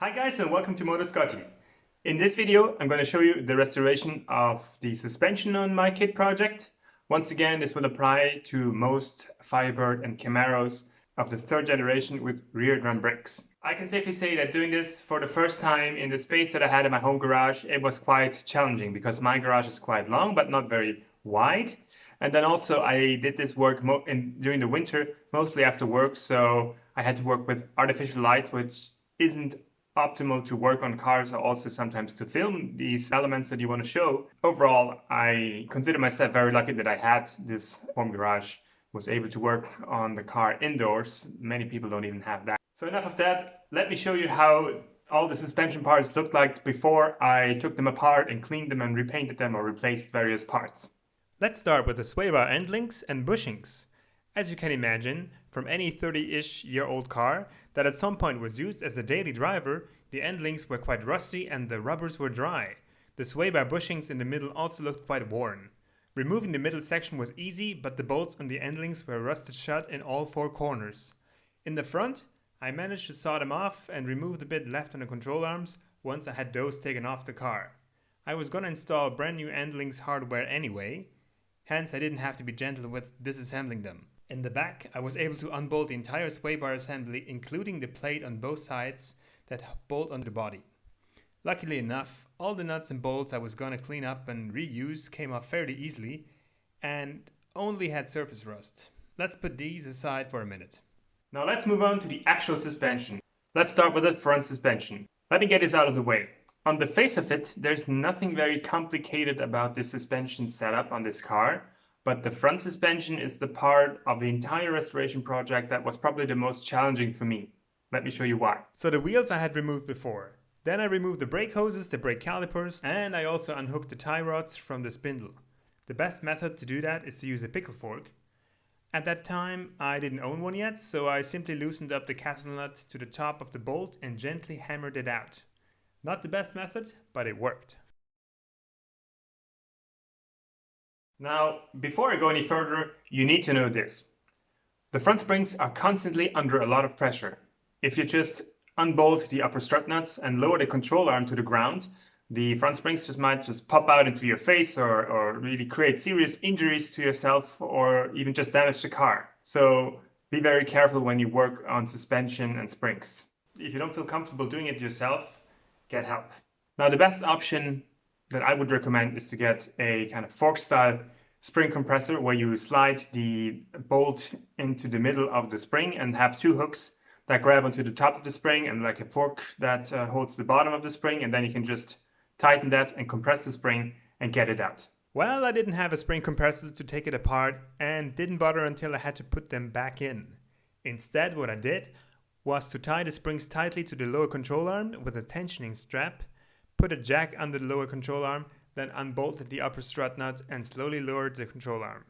Hi guys and welcome to Motorspotty. In this video I'm going to show you the restoration of the suspension on my KITT project. Once again, this will apply to most Firebird and Camaros of the third generation with rear drum brakes. I can safely say that doing this for the first time in the space that I had in my home garage, it was quite challenging because my garage is quite long but not very wide. And then also I did this work during the winter, mostly after work, so I had to work with artificial lights, which isn't optimal to work on cars, or also sometimes to film these elements that you want to show. Overall, I consider myself very lucky that I had this home garage, was able to work on the car indoors. Many people don't even have that. So enough of that. Let me show you how all the suspension parts looked like before I took them apart and cleaned them and repainted them or replaced various parts. Let's start with the sway bar endlinks and bushings. As you can imagine, from any 30-ish year old car that at some point was used as a daily driver, the endlinks were quite rusty and the rubbers were dry. The sway bar bushings in the middle also looked quite worn. Removing the middle section was easy, but the bolts on the endlinks were rusted shut in all four corners. In the front, I managed to saw them off and remove the bit left on the control arms once I had those taken off the car. I was gonna install brand new endlinks hardware anyway, hence I didn't have to be gentle with disassembling them. In the back, I was able to unbolt the entire sway bar assembly, including the plate on both sides that bolt onto the body. Luckily enough, all the nuts and bolts I was gonna clean up and reuse came off fairly easily and only had surface rust. Let's put these aside for a minute. Now let's move on to the actual suspension. Let's start with the front suspension. Let me get this out of the way. On the face of it, there's nothing very complicated about this suspension setup on this car. But the front suspension is the part of the entire restoration project that was probably the most challenging for me. Let me show you why. So the wheels I had removed before. Then I removed the brake hoses, the brake calipers, and I also unhooked the tie rods from the spindle. The best method to do that is to use a pickle fork. At that time I didn't own one yet, so I simply loosened up the castle nut to the top of the bolt and gently hammered it out. Not the best method, but it worked. Now, before I go any further, you need to know this. The front springs are constantly under a lot of pressure. If you just unbolt the upper strut nuts and lower the control arm to the ground, the front springs might pop out into your face or really create serious injuries to yourself or even just damage the car. So be very careful when you work on suspension and springs. If you don't feel comfortable doing it yourself, get help. Now, the best option that I would recommend is to get a kind of fork style spring compressor where you slide the bolt into the middle of the spring and have two hooks that grab onto the top of the spring and like a fork that holds the bottom of the spring, and then you can just tighten that and compress the spring and get it out. Well, I didn't have a spring compressor to take it apart and didn't bother until I had to put them back in. Instead, what I did was to tie the springs tightly to the lower control arm with a tensioning strap, put a jack under the lower control arm, then unbolted the upper strut nut and slowly lowered the control arm.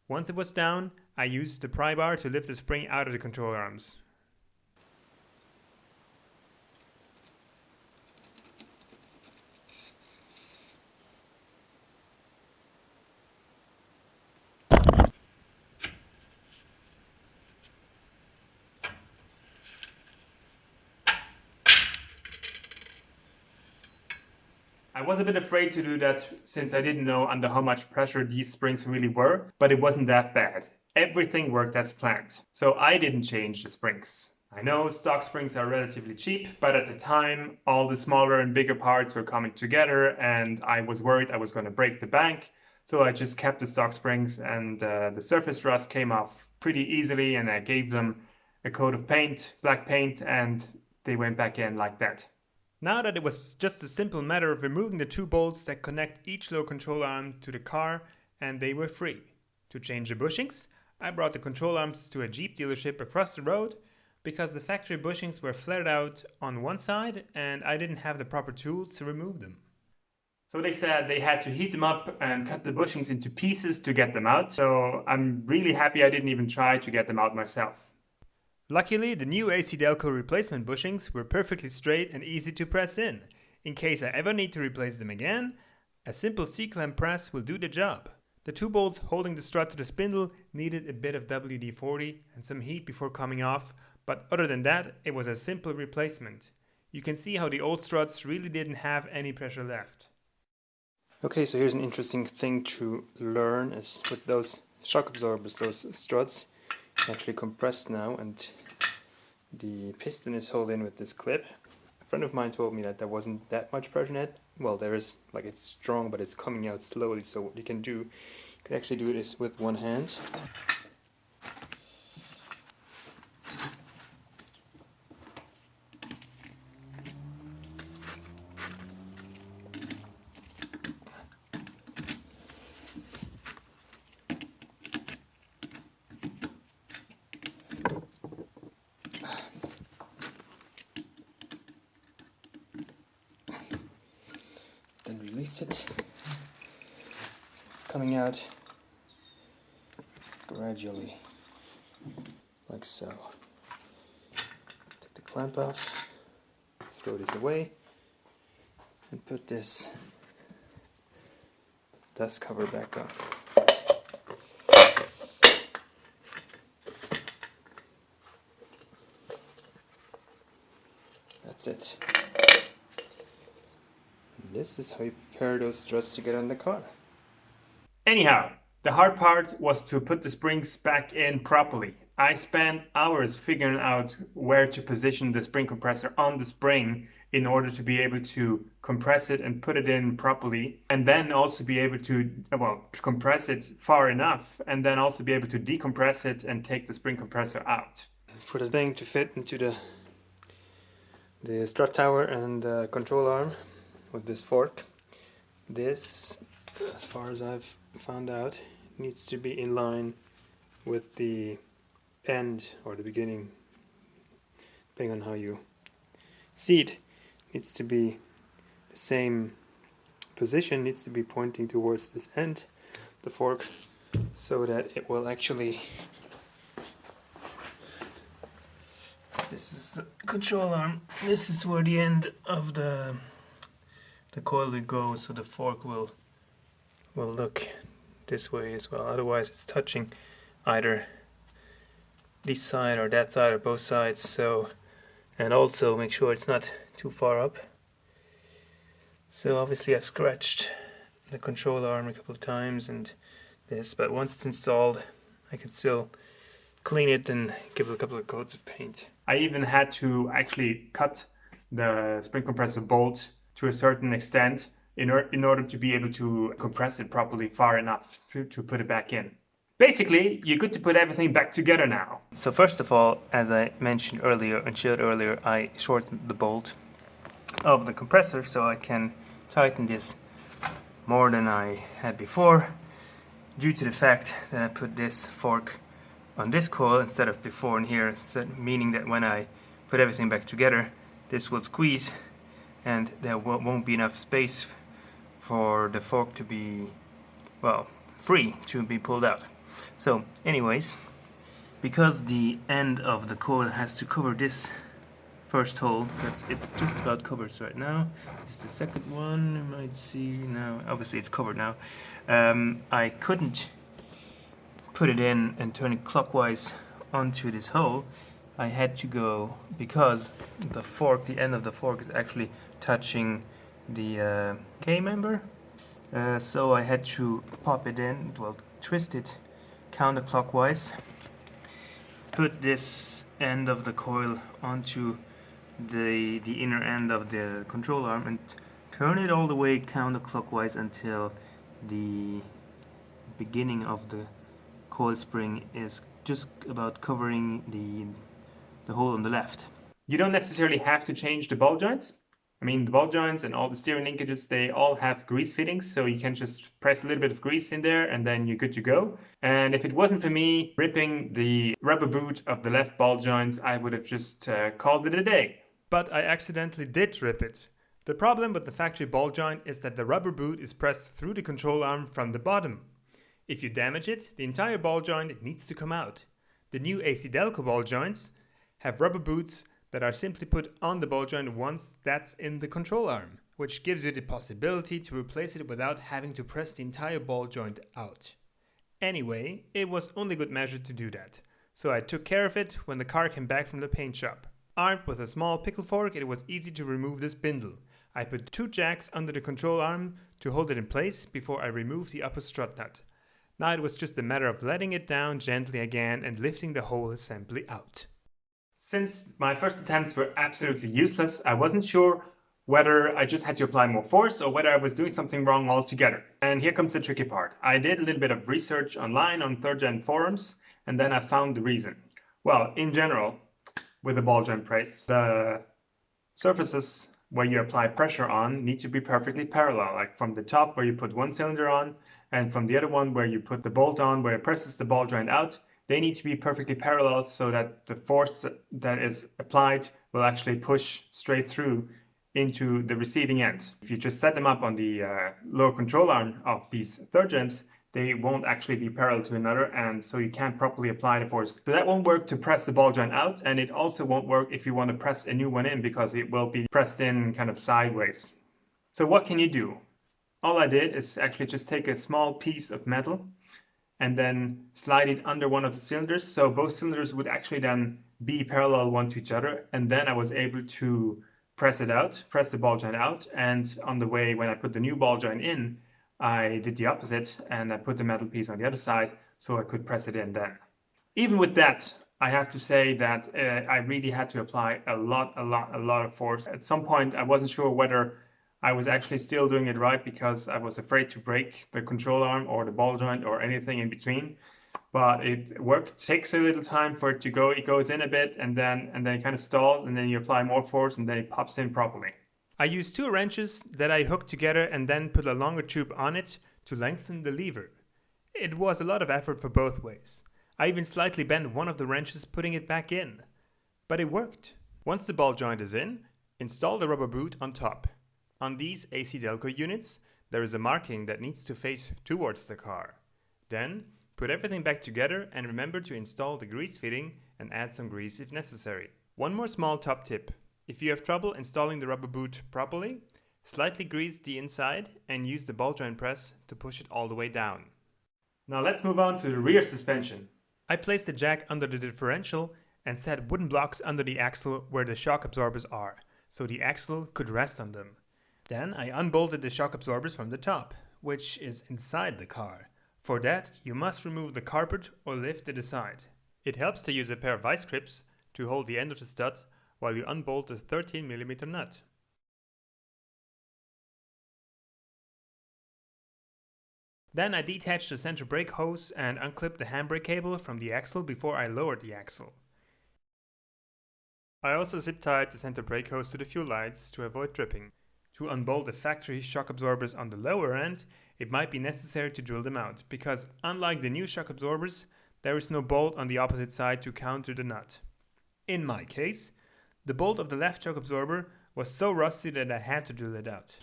Once it was down, I used the pry bar to lift the spring out of the control arms. I was a bit afraid to do that since I didn't know under how much pressure these springs really were, but it wasn't that bad. Everything worked as planned. So I didn't change the springs. I know stock springs are relatively cheap, but at the time all the smaller and bigger parts were coming together and I was worried I was going to break the bank. So I just kept the stock springs and the surface rust came off pretty easily, and I gave them a coat of paint, black paint, and they went back in like that. Now that it was just a simple matter of removing the two bolts that connect each lower control arm to the car, and they were free. To change the bushings, I brought the control arms to a Jeep dealership across the road because the factory bushings were flared out on one side and I didn't have the proper tools to remove them. So they said they had to heat them up and cut the bushings into pieces to get them out, so I'm really happy I didn't even try to get them out myself. Luckily, the new ACDelco replacement bushings were perfectly straight and easy to press in. In case I ever need to replace them again, a simple C-clamp press will do the job. The two bolts holding the strut to the spindle needed a bit of WD-40 and some heat before coming off, but other than that, it was a simple replacement. you can see how the old struts really didn't have any pressure left. Okay, so here's an interesting thing to learn is with those shock absorbers, those struts actually compressed now, and the piston is held in with this clip. A friend of mine told me that there wasn't that much pressure in it. Well, there is, like, it's strong, but it's coming out slowly. So what you can do, you can actually do this with one hand. Then release it. So it's coming out gradually, like so. Take the clamp off, throw this away, and put this dust cover back on. That's it. And this is how you prepare those struts to get on the car. Anyhow, the hard part was to put the springs back in properly. I spent hours figuring out where to position the spring compressor on the spring in order to be able to compress it and put it in properly, and then also be able to, well, compress it far enough, and then also be able to decompress it and take the spring compressor out. For the thing to fit into the strut tower and the control arm with this fork, this, as far as I've found out, needs to be in line with the end or the beginning, depending on how you see it. Needs to be the same position, needs to be pointing towards this end, the fork, so that it will actually, this is the control arm, this is where the end of the coil will go, so the fork will look this way as well. Otherwise it's touching either this side or that side or both sides. So, and also make sure it's not too far up. So obviously I've scratched the control arm a couple of times and this, but once it's installed I can still clean it and give it a couple of coats of paint. I even had to actually cut the spring compressor bolt to a certain extent in order to be able to compress it properly far enough to put it back in. Basically, you're good to put everything back together now. So first of all, as I mentioned earlier and showed earlier, I shortened the bolt of the compressor so I can tighten this more than I had before, due to the fact that I put this fork on this coil instead of before in here, meaning that when I put everything back together, this will squeeze and there won't be enough space for the fork to be, well, free to be pulled out. So anyways, because the end of the coil has to cover this first hole, that's it just about covers right now. This is the second one, you might see now, obviously it's covered now. I couldn't put it in and turn it clockwise onto this hole. I had to go, because the fork, the end of the fork is actually touching the K-member, so I had to pop it in, well, twist it counterclockwise, put this end of the coil onto the inner end of the control arm and turn it all the way counterclockwise until the beginning of the coil spring is just about covering the hole on the left. You don't necessarily have to change the ball joints. I mean, the ball joints and all the steering linkages, they all have grease fittings, so you can just press a little bit of grease in there and then you're good to go. And if it wasn't for me ripping the rubber boot of the left ball joints, I would have just called it a day. But I accidentally did rip it. The problem with the factory ball joint is that the rubber boot is pressed through the control arm from the bottom. If you damage it, the entire ball joint needs to come out. The new ACDelco ball joints have rubber boots that are simply put on the ball joint once that's in the control arm, which gives you the possibility to replace it without having to press the entire ball joint out. Anyway, it was only good measure to do that, so I took care of it when the car came back from the paint shop. Armed with a small pickle fork, it was easy to remove the spindle. I put 2 jacks under the control arm to hold it in place before I removed the upper strut nut. Now it was just a matter of letting it down gently again and lifting the whole assembly out. Since my first attempts were absolutely useless, I wasn't sure whether I just had to apply more force or whether I was doing something wrong altogether. And here comes the tricky part. I did a little bit of research online on 3rd gen forums, and then I found the reason. Well, in general, with the ball joint press, the surfaces where you apply pressure on need to be perfectly parallel, like from the top where you put one cylinder on and from the other one where you put the bolt on where it presses the ball joint out. They need to be perfectly parallel so that the force that is applied will actually push straight through into the receiving end. If you just set them up on the lower control arm of these 3rd gens, they won't actually be parallel to another, and so you can't properly apply the force. So that won't work to press the ball joint out, and it also won't work if you want to press a new one in because it will be pressed in kind of sideways. So what can you do? All I did is actually just take a small piece of metal and then slide it under one of the cylinders, so both cylinders would actually then be parallel one to each other, and then I was able to press the ball joint out, and on the way when I put the new ball joint in, I did the opposite and I put the metal piece on the other side so I could press it in then. Even with that, I have to say that I really had to apply a lot of force. At some point I wasn't sure whether I was actually still doing it right because I was afraid to break the control arm or the ball joint or anything in between. But it worked. It takes a little time for it to go. It goes in a bit and then it kind of stalls, and then you apply more force and then it pops in properly. I used 2 wrenches that I hooked together and then put a longer tube on it to lengthen the lever. It was a lot of effort for both ways. I even slightly bent one of the wrenches putting it back in. But it worked. Once the ball joint is in, install the rubber boot on top. On these ACDelco units, there is a marking that needs to face towards the car. Then, put everything back together and remember to install the grease fitting and add some grease if necessary. One more small top tip. If you have trouble installing the rubber boot properly, slightly grease the inside and use the ball joint press to push it all the way down. Now let's move on to the rear suspension. I placed the jack under the differential and set wooden blocks under the axle where the shock absorbers are, so the axle could rest on them. Then I unbolted the shock absorbers from the top, which is inside the car. For that, you must remove the carpet or lift it aside. It helps to use a pair of vice grips to hold the end of the stud while you unbolt the 13mm nut. Then I detached the center brake hose and unclipped the handbrake cable from the axle before I lowered the axle. I also zip-tied the center brake hose to the fuel lines to avoid dripping. To unbolt the factory shock absorbers on the lower end, it might be necessary to drill them out, because unlike the new shock absorbers, there is no bolt on the opposite side to counter the nut. In my case, the bolt of the left shock absorber was so rusty that I had to drill it out.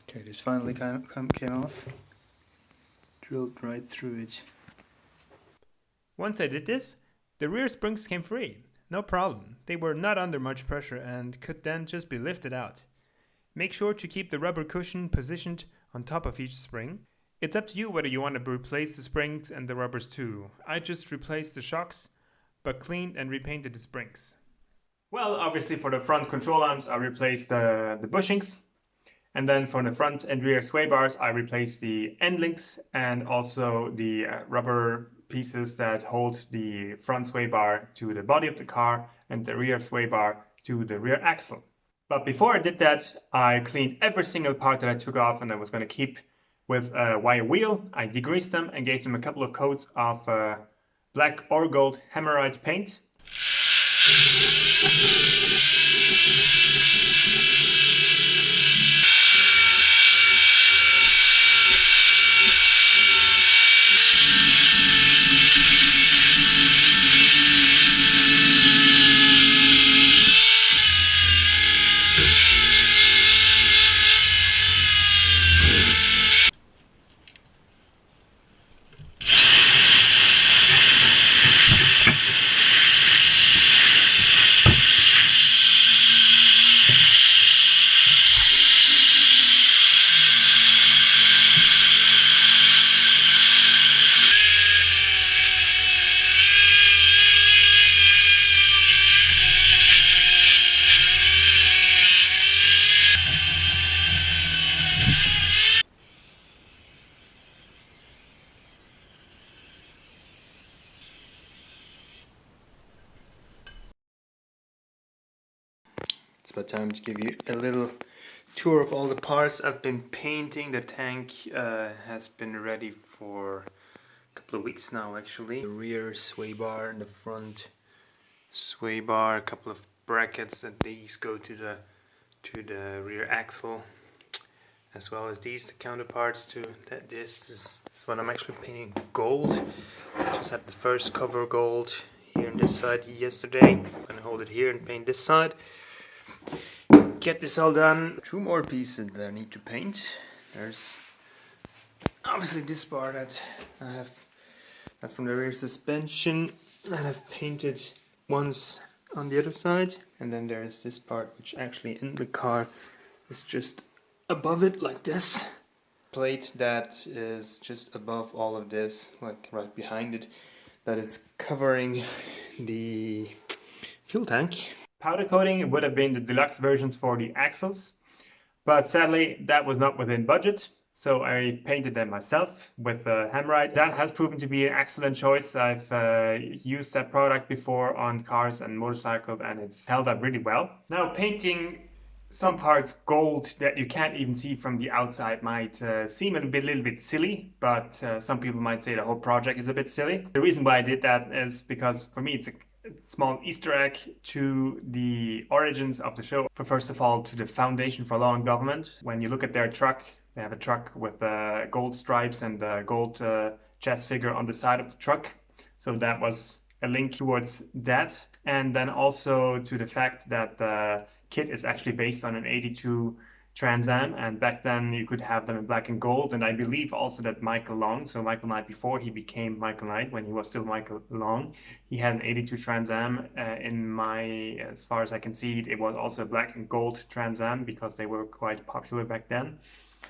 Okay, this finally came off. Drilled right through it. Once I did this, the rear springs came free. No problem. They were not under much pressure and could then just be lifted out. Make sure to keep the rubber cushion positioned on top of each spring. It's up to you whether you want to replace the springs and the rubbers too. I just replaced the shocks, but cleaned and repainted the springs. Well, obviously for the front control arms I replaced the bushings, and then for the front and rear sway bars I replaced the endlinks and also the rubber pieces that hold the front sway bar to the body of the car and the rear sway bar to the rear axle. But before I did that, I cleaned every single part that I took off and I was going to keep with a wire wheel. I degreased them and gave them a couple of coats of black or gold hammerite paint. It's about time to give you a little tour of all the parts I've been painting. The tank has been ready for a couple of weeks now actually. The rear sway bar and the front sway bar, a couple of brackets, and these go to the rear axle, as well as these, the counterparts to that. This is what I'm actually painting gold. Just had the first cover gold here on this side yesterday. I'm gonna hold it here and paint this side. Get this all done. Two more pieces that I need to paint. There's obviously this bar that I have, that's from the rear suspension, that I've painted once on the other side, and then there's this part which actually in the car is just above it like this. Plate that is just above all of this, like right behind it, that is covering the fuel tank. Powder coating would have been the deluxe versions for the axles, but sadly that was not within budget, so I painted them myself with Hammerite. That has proven to be an excellent choice. I've used that product before on cars and motorcycles, and it's held up really well. Now, painting some parts gold that you can't even see from the outside might seem a little bit silly, but some people might say the whole project is a bit silly. The reason why I did that is because for me it's a small Easter egg to the origins of the show. First of all, to the Foundation for Law and Government. When you look at their truck, they have a truck with gold stripes and a gold chess figure on the side of the truck. So that was a link towards that. And then also to the fact that KITT is actually based on an 82 Trans Am, and back then you could have them in black and gold. And I believe also that Michael Long, so Michael Knight before he became Michael Knight, when he was still Michael Long, he had an 82 Trans Am. As far as I can see, it was also a black and gold Trans Am because they were quite popular back then.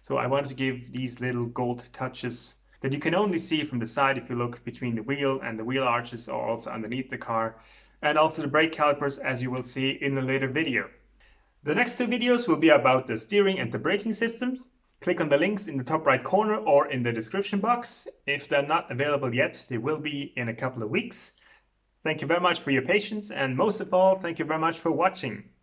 So I wanted to give these little gold touches that you can only see from the side if you look between the wheel and the wheel arches, or also underneath the car, and also the brake calipers, as you will see in a later video. The next two videos will be about the steering and the braking system. Click on the links in the top right corner or in the description box. If they're not available yet, they will be in a couple of weeks. Thank you very much for your patience, and most of all, thank you very much for watching.